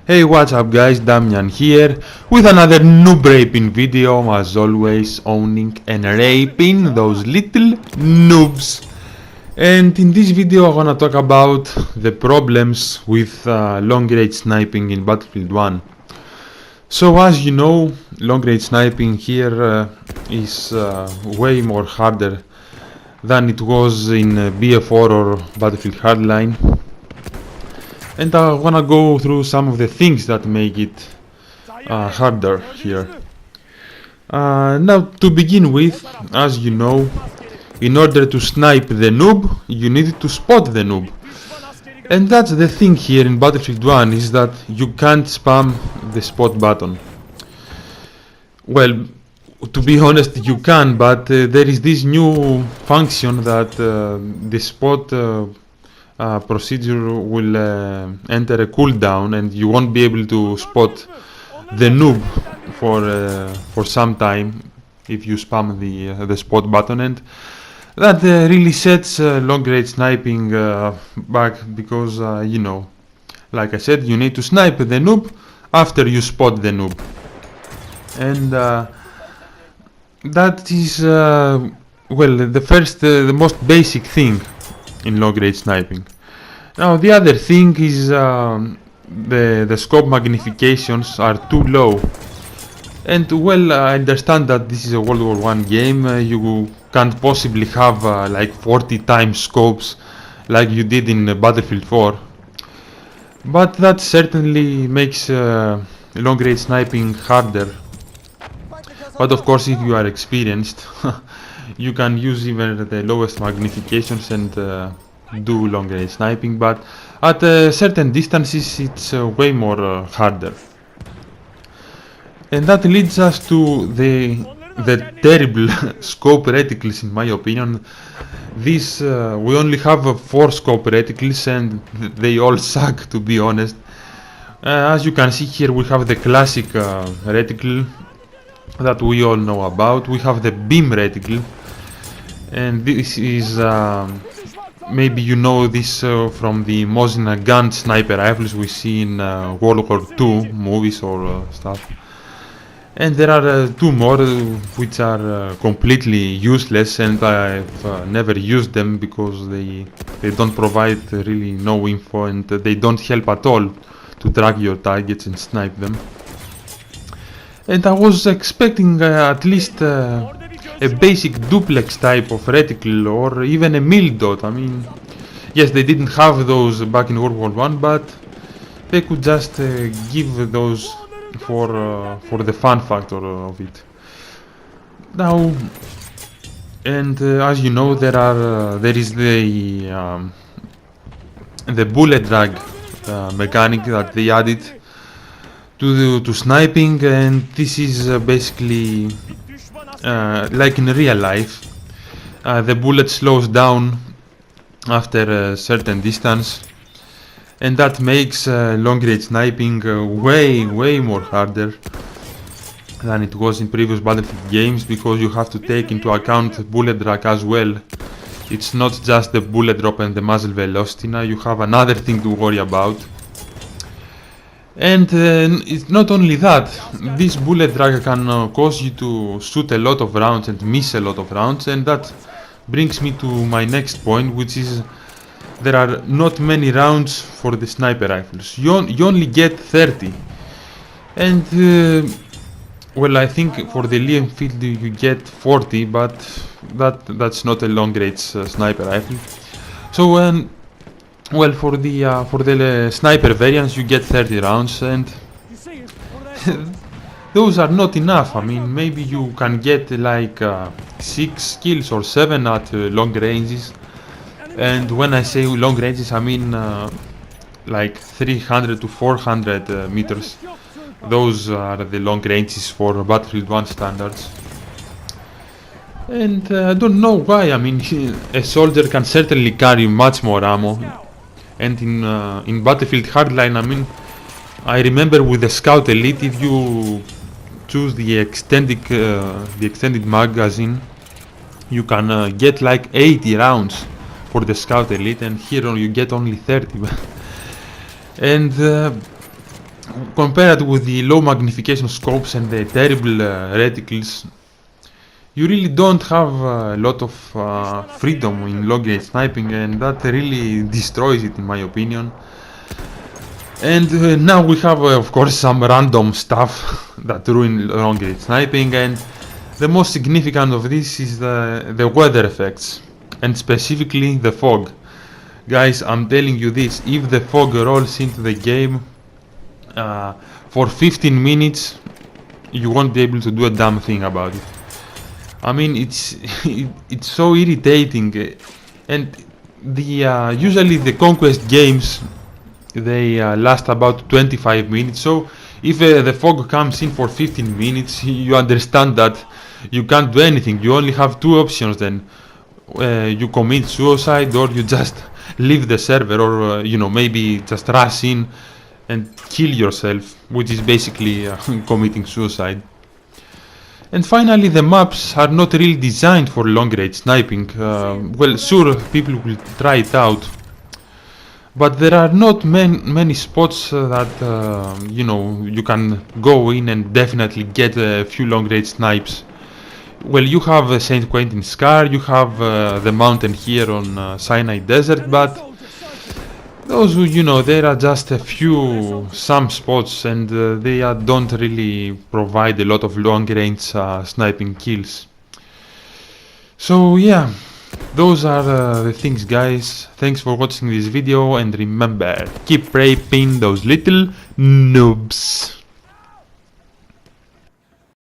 Hey, what's up guys, Damian here with another noob raping video, as always owning and raping those little noobs. And in this video I wanna talk about the problems with long range sniping in Battlefield 1. So as you know, long range sniping here is way more harder than it was in BF4 or Battlefield Hardline. And I wanna go through some of the things that make it harder here. Now, to begin with, as you know, in order to snipe the noob, you need to spot the noob. And that's the thing here in Battlefield 1, is that you can't spam the spot button. Well, to be honest, you can, but there is this new function that the spot procedure will enter a cooldown, and you won't be able to spot the noob for some time if you spam the spot button, and that really sets long range sniping back, because you know, like I said, you need to snipe the noob after you spot the noob, and that is well, the most basic thing in long range sniping. Now the other thing is the scope magnifications are too low, and well, I understand that this is a World War I game. You can't possibly have like 40 times scopes like you did in Battlefield 4, but that certainly makes long range sniping harder. But of course, if you are experienced, you can use even the lowest magnifications and do long range sniping, but at certain distances it's way more harder. And that leads us to the terrible scope reticles, in my opinion. This we only have 4 scope reticles, and they all suck, to be honest. As you can see here, we have the classic reticle that we all know about. We have the beam reticle, and this is maybe you know this from the Mosin Nagant sniper rifles we see in World War II movies or stuff. And there are 2 more which are completely useless, and I've never used them because they don't provide really no info, and they don't help at all to track your targets and snipe them. And I was expecting at least a basic duplex type of reticle, or even a mil dot. I mean, yes, they didn't have those back in World War I, but they could just give those for the fun factor of it. Now, and as you know, there is the bullet drag mechanic that they added to sniping, and this is basically like in real life. The bullet slows down after a certain distance, and that makes long range sniping way more harder than it was in previous Battlefield games, because you have to take into account bullet drag as well. It's not just the bullet drop and the muzzle velocity. Now you have another thing to worry about. And it's not only that, this bullet drag can cause you to shoot a lot of rounds and miss a lot of rounds, and that brings me to my next point, which is there are not many rounds for the sniper rifles. You only get 30, and well, I think for the Lee Enfield you get 40, but that's not a long range sniper rifle. So well, for the sniper variants you get 30 rounds, and those are not enough. I mean, maybe you can get like 6 kills or 7 at long ranges, and when I say long ranges, I mean like 300 to 400 meters. Those are the long ranges for Battlefield 1 standards. And I don't know why. I mean, a soldier can certainly carry much more ammo. And in Battlefield Hardline, I mean, I remember with the Scout Elite, if you choose the extended magazine, you can get like 80 rounds for the Scout Elite, and here you get only 30. And compared with the low magnification scopes and the terrible reticles, you really don't have a lot of freedom in long range sniping, and that really destroys it in my opinion. And now we have of course some random stuff that ruin long range sniping, and the most significant of this is the weather effects, and specifically the fog. Guys, I'm telling you this, if the fog rolls into the game for 15 minutes, you won't be able to do a damn thing about it. I mean, it's it's so irritating, and usually the conquest games, they last about 25 minutes, so if the fog comes in for 15 minutes, you understand that you can't do anything. You only have two options then. You commit suicide, or you just leave the server, or you know, maybe just rush in and kill yourself, which is basically committing suicide. And finally, the maps are not really designed for long range sniping. Well, sure, people will try it out, but there are not many spots that you know, you can go in and definitely get a few long range snipes. Well, you have St. Quentin Scar, you have the mountain here on Sinai Desert, but those, you know, there are just a few, some spots, and they don't really provide a lot of long range sniping kills. So yeah, those are the things, guys. Thanks for watching this video, and remember, keep raping those little noobs.